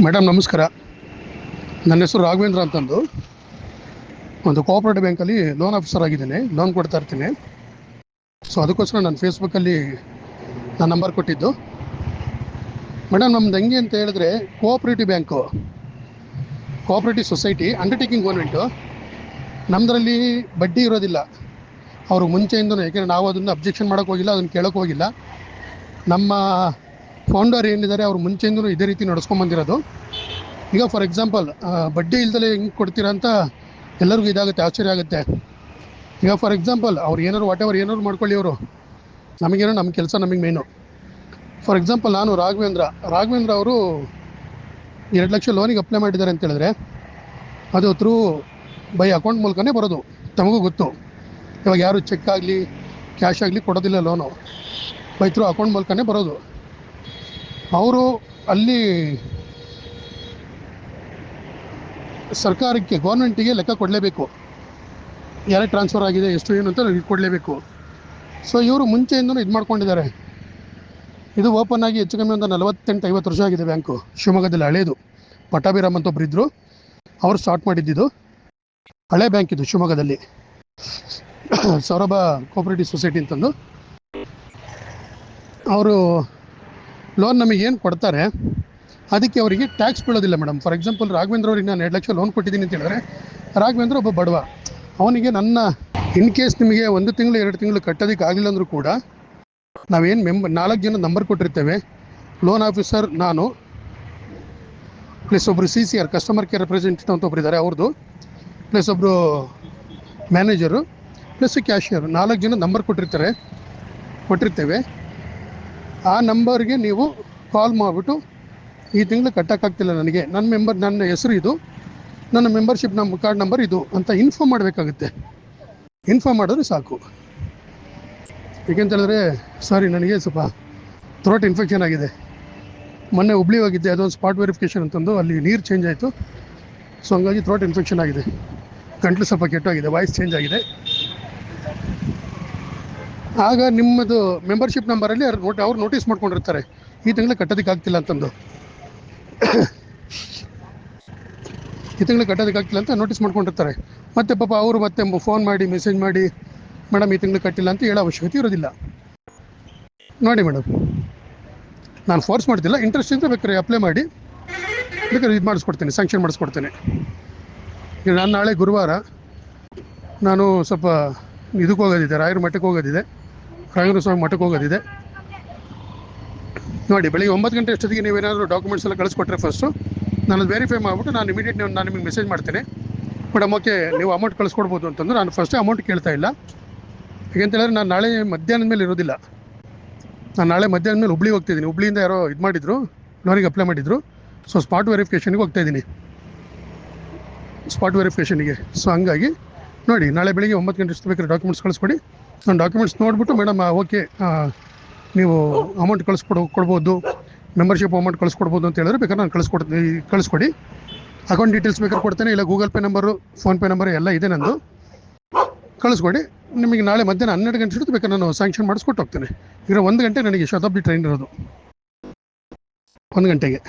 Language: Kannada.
ಮೇಡಮ್ ನಮಸ್ಕಾರ. ನನ್ನ ಹೆಸರು ರಾಘವೇಂದ್ರ ಅಂತಂದು. ಒಂದು ಕೋಆಪರೇಟಿವ್ ಬ್ಯಾಂಕಲ್ಲಿ ಲೋನ್ ಆಫೀಸರ್ ಆಗಿದ್ದೀನಿ, ಲೋನ್ ಕೊಡ್ತಾ ಇರ್ತೀನಿ. ಸೊ ಅದಕ್ಕೋಸ್ಕರ ನಾನು ಫೇಸ್ಬುಕ್ಕಲ್ಲಿ ನನ್ನ ನಂಬರ್ ಕೊಟ್ಟಿದ್ದು. ಮೇಡಮ್ ನಮ್ದು ಹೆಂಗೆ ಅಂತ ಹೇಳಿದ್ರೆ, cooperative bank, cooperative society, undertaking government. ನಮ್ಮದ್ರಲ್ಲಿ ಬಡ್ಡಿ ಇರೋದಿಲ್ಲ. ಅವರು ಮುಂಚೆಯಿಂದನೂ, ಯಾಕೆಂದರೆ ನಾವು ಅದನ್ನು ಅಬ್ಜೆಕ್ಷನ್ ಮಾಡೋಕ್ಕೆ ಹೋಗಿಲ್ಲ, ಅದನ್ನು ಕೇಳೋಕ್ಕೆ ಹೋಗಿಲ್ಲ. ನಮ್ಮ ಫೌಂಡರ್ ಏನಿದ್ದಾರೆ ಅವ್ರು ಮುಂಚೆಯಿಂದನೂ ಇದೇ ರೀತಿ ನಡ್ಸ್ಕೊಂಬಂದಿರೋದು. ಈಗ ಫಾರ್ ಎಕ್ಸಾಂಪಲ್ ಬಡ್ಡಿ ಇಲ್ದಲೇ ಹೆಂಗೆ ಕೊಡ್ತೀರಾ ಅಂತ ಎಲ್ಲರಿಗೂ ಇದಾಗುತ್ತೆ, ಆಶ್ಚರ್ಯ ಆಗುತ್ತೆ. ಈಗ ಫಾರ್ ಎಕ್ಸಾಂಪಲ್ ಅವ್ರು ಏನಾದ್ರು ವಾಟೆವರ್ ಏನಾದ್ರು ಮಾಡ್ಕೊಳ್ಳಿ, ಅವರು ನಮಗೇನೋ ನಮ್ಮ ಕೆಲಸ ನಮಗೆ ಮೇನು. ಫಾರ್ ಎಕ್ಸಾಂಪಲ್ ನಾನು ರಾಘವೇಂದ್ರ ಅವರು 2 ಲಕ್ಷ ಲೋನಿಗೆ ಅಪ್ಲೈ ಮಾಡಿದ್ದಾರೆ ಅಂತ ಹೇಳಿದ್ರೆ, ಅದು ಥ್ರೂ ಬೈ ಅಕೌಂಟ್ ಮೂಲಕನೇ ಬರೋದು. ತಮಗೂ ಗೊತ್ತು, ಇವಾಗ ಯಾರು ಚೆಕ್ ಆಗಲಿ ಕ್ಯಾಶ್ ಆಗಲಿ ಕೊಡೋದಿಲ್ಲ, ಲೋನು ಬೈ ಥ್ರೂ ಅಕೌಂಟ್ ಮೂಲಕನೇ ಬರೋದು. ಅವರು ಅಲ್ಲಿ ಸರ್ಕಾರಕ್ಕೆ, ಗೌರ್ಮೆಂಟಿಗೆ ಲೆಕ್ಕ ಕೊಡಲೇಬೇಕು, ಯಾರೇ ಟ್ರಾನ್ಸ್ಫರ್ ಆಗಿದೆ ಎಷ್ಟು ಏನು ಅಂತ ಕೊಡಲೇಬೇಕು. ಸೊ ಇವರು ಮುಂಚೆಯಿಂದನೂ ಇದು ಮಾಡ್ಕೊಂಡಿದ್ದಾರೆ. ಇದು ಓಪನ್ ಆಗಿ ಹೆಚ್ಚು ಕಮ್ಮಿ ಒಂದು 48-50 ವರ್ಷ ಆಗಿದೆ ಬ್ಯಾಂಕು. ಶಿವಮೊಗ್ಗದಲ್ಲಿ ಹಳೇದು, ಪಟ್ಟಾಭಿರಾಮ್ ಅಂತ ಒಬ್ಬರು ಇದ್ದರು, ಅವರು ಸ್ಟಾರ್ಟ್ ಮಾಡಿದ್ದಿದ್ದು. ಹಳೆ ಬ್ಯಾಂಕ್ ಇದು ಶಿವಮೊಗ್ಗದಲ್ಲಿ, ಸೌರಭ ಕೋಆಪರೇಟಿವ್ ಸೊಸೈಟಿ ಅಂತಂದು. ಅವರು ಲೋನ್ ನಮಗೇನು ಕೊಡ್ತಾರೆ ಅದಕ್ಕೆ ಅವರಿಗೆ ಟ್ಯಾಕ್ಸ್ ಬೀಳೋದಿಲ್ಲ ಮೇಡಮ್. ಫಾರ್ ಎಕ್ಸಾಂಪಲ್ ರಾಘವೇಂದ್ರ ಅವ್ರಿಗೆ ನಾನು 2 ಲಕ್ಷ ಲೋನ್ ಕೊಟ್ಟಿದ್ದೀನಿ ಅಂತ ಹೇಳಿದ್ರೆ, ರಾಘವೇಂದ್ರ ಒಬ್ಬ ಬಡವ, ಅವನಿಗೆ ನನ್ನ ಇನ್ ಕೇಸ್ ನಿಮಗೆ 1 ತಿಂಗಳು 2 ತಿಂಗಳು ಕಟ್ಟೋದಕ್ಕೆ ಆಗಲಿಲ್ಲ ಅಂದರೂ ಕೂಡ, ನಾವೇನು 4 ಜನ ನಂಬರ್ ಕೊಟ್ಟಿರ್ತೇವೆ, ಲೋನ್ ಆಫೀಸರ್ ನಾನು ಪ್ಲಸ್ ಒಬ್ಬರು CCR ಕಸ್ಟಮರ್ ಕೇರ್ ರೆಪ್ರೆಸೆಂಟೇಟಿವ್ ಅಂತ ಒಬ್ಬರು ಇದ್ದಾರೆ ಅವ್ರದ್ದು, ಪ್ಲಸ್ ಒಬ್ಬರು ಮ್ಯಾನೇಜರು, ಪ್ಲಸ್ ಕ್ಯಾಶಿಯರ್, 4 ಜನ ನಂಬರ್ ಕೊಟ್ಟಿರ್ತೇವೆ. ಆ ನಂಬರ್ಗೆ ನೀವು ಕಾಲ್ ಮಾಡಿಬಿಟ್ಟು, ಈ ತಿಂಗಳು ಕಟ್ಟೋಕ್ಕಾಗ್ತಿಲ್ಲ ನನಗೆ, ನನ್ನ ಹೆಸರು ಇದು, ನನ್ನ ಮೆಂಬರ್ಶಿಪ್ ಕಾರ್ಡ್ ನಂಬರ್ ಇದು ಅಂತ ಇನ್ಫಾರ್ಮ್ ಮಾಡಬೇಕಾಗುತ್ತೆ. ಇನ್ಫಾರ್ಮ್ ಮಾಡಿದ್ರೆ ಸಾಕು. ಏಕೆಂತ ಹೇಳಿದ್ರೆ, ಸಾರಿ ನನಗೆ ಸ್ವಲ್ಪ ಥ್ರೋಟ್ ಇನ್ಫೆಕ್ಷನ್ ಆಗಿದೆ. ಮೊನ್ನೆ ಹುಬ್ಳಿ ಹೋಗಿದ್ದೆ, ಅದೊಂದು ಸ್ಪಾಟ್ ವೆರಿಫಿಕೇಷನ್ ಅಂತಂದು, ಅಲ್ಲಿ ನೀರು ಚೇಂಜ್ ಆಯಿತು. ಸೊ ಹಂಗಾಗಿ ಥ್ರೋಟ್ ಇನ್ಫೆಕ್ಷನ್ ಆಗಿದೆ, ಗಂಟಲು ಸ್ವಲ್ಪ ಕೆಟ್ಟೋಗಿದೆ, ವಾಯ್ಸ್ ಚೇಂಜ್ ಆಗಿದೆ. ಆಗ ನಿಮ್ಮದು ಮೆಂಬರ್ಶಿಪ್ ನಂಬರಲ್ಲಿ ಅವ್ರು ನೋಟಿಸ್ ಮಾಡ್ಕೊಂಡಿರ್ತಾರೆ, ಈ ತಿಂಗಳು ಕಟ್ಟೋದಕ್ಕೆ ಆಗ್ತಿಲ್ಲ ಅಂತಂದು. ಈ ತಿಂಗಳು ಕಟ್ಟೋದಕ್ಕಾಗ್ತಿಲ್ಲ ಅಂತ ನೋಟಿಸ್ ಮಾಡ್ಕೊಂಡಿರ್ತಾರೆ. ಮತ್ತು ಪಾಪ ಅವರು ಮತ್ತೆ ಫೋನ್ ಮಾಡಿ ಮೆಸೇಜ್ ಮಾಡಿ, ಮೇಡಮ್ ಈ ತಿಂಗಳು ಕಟ್ಟಿಲ್ಲ ಅಂತ ಹೇಳೋ ಅವಶ್ಯಕತೆ ಇರೋದಿಲ್ಲ. ನೋಡಿ ಮೇಡಮ್, ನಾನು ಫೋರ್ಸ್ ಮಾಡ್ತಿಲ್ಲ, ಇಂಟ್ರೆಸ್ಟ್ ಇದ್ದರೆ ಬೇಕಾದ್ರೆ ಅಪ್ಲೈ ಮಾಡಿ, ಬೇಕಾದ್ರೆ ಇದು ಮಾಡಿಸ್ಕೊಡ್ತೇನೆ, ಸ್ಯಾಂಕ್ಷನ್ ಮಾಡಿಸ್ಕೊಡ್ತೇನೆ. ಈಗ ನಾನು ನಾಳೆ ಗುರುವಾರ ನಾನು ಸ್ವಲ್ಪ ಇದಕ್ಕೆ ಹೋಗೋದಿದೆ, ರಾಯರ ಮಠಕ್ಕೆ ಹೋಗೋದಿದೆ, ರಾಘವೇಂದ್ರ ಸ್ವಾಮಿ ಮಠಕ್ಕೆ ಹೋಗೋದಿದೆ. ನೋಡಿ, ಬೆಳಿಗ್ಗೆ 9 ಗಂಟೆ ಅಷ್ಟೊತ್ತಿಗೆ ನೀವೇನಾದರೂ ಡಾಕ್ಯುಮೆಂಟ್ಸ್ ಎಲ್ಲ ಕಳಿಸ್ಕೊಟ್ರೆ ಫಸ್ಟು ನಾನು ಅದು ವೆರಿಫೈ ಮಾಡಿಬಿಟ್ಟು ನಾನು ಇಮಿಡಿಯೇಟ್ ನಾನು ನಿಮಗೆ ಮೆಸೇಜ್ ಮಾಡ್ತೇನೆ, ಮೇಡಮ್ ಓಕೆ ನೀವು ಅಮೌಂಟ್ ಕಳಿಸ್ಕೊಡ್ಬೋದು ಅಂತಂದ್ರೆ. ನಾನು ಫಸ್ಟೇ ಅಮೌಂಟ್ ಕೇಳ್ತಾ ಇಲ್ಲ, ಹೇಗಂತ ಹೇಳಿದ್ರೆ ನಾನು ನಾಳೆ ಮಧ್ಯಾಹ್ನದ ಮೇಲೆ ಇರೋದಿಲ್ಲ. ನಾನು ನಾಳೆ ಮಧ್ಯಾಹ್ನದ ಮೇಲೆ ಹುಬ್ಳಿಗೆ ಹೋಗ್ತಾಯಿದ್ದೀನಿ. ಹುಬ್ಳಿಯಿಂದ ಯಾರೋ ಇದು ಮಾಡಿದ್ರು, ಲೋನಿಗೆ ಅಪ್ಲೈ ಮಾಡಿದ್ರು. ಸೊ ಸ್ಪಾಟ್ ವೆರಿಫಿಕೇಷನ್ಗೆ ಹೋಗ್ತಾಯಿದ್ದೀನಿ, ಸ್ಪಾಟ್ ವೆರಿಫಿಕೇಷನ್ಗೆ. ಸೊ ಹಂಗಾಗಿ ನೋಡಿ, ನಾಳೆ ಬೆಳಿಗ್ಗೆ 9 ಗಂಟೆ ಅಷ್ಟು ಬೇಕಾದ್ರೆ ಡಾಕ್ಯುಮೆಂಟ್ಸ್ ಕಳಿಸ್ಕೊಡಿ. ನಾನು ಡಾಕ್ಯುಮೆಂಟ್ಸ್ ನೋಡಿಬಿಟ್ಟು, ಮೇಡಮ್ ಓಕೆ ನೀವು ಅಮೌಂಟ್ ಕೊಡ್ಬೋದು, ಮೆಂಬರ್ಶಿಪ್ ಅಮೌಂಟ್ ಕಳಿಸ್ಕೊಡ್ಬೋದು ಅಂತ ಹೇಳಿದ್ರೆ ಬೇಕಾದ್ರೆ ನಾನು ಕಳಿಸ್ಕೊಡಿ. ಅಕೌಂಟ್ ಡೀಟೇಲ್ಸ್ ಬೇಕಾದ್ರೆ ಕೊಡ್ತೇನೆ, ಇಲ್ಲ Google pay number, PhonePe number ಎಲ್ಲ ಇದೆ ನಂದು, ಕಳಿಸ್ಕೊಡಿ. ನಿಮಗೆ ನಾಳೆ ಮಧ್ಯಾಹ್ನ 12 ಗಂಟೆ ಇರುತ್ತೆ, ಬೇಕಾದ್ರೆ ನಾನು ಸ್ಯಾಂಕ್ಷನ್ ಮಾಡಿಸ್ಕೊಟ್ಟು ಹೋಗ್ತೇನೆ. ಈಗ 1 ಗಂಟೆ ನನಗೆ ಶತಾಬ್ದಿ ಟ್ರೈನ್ ಇರೋದು, 1 ಗಂಟೆಗೆ.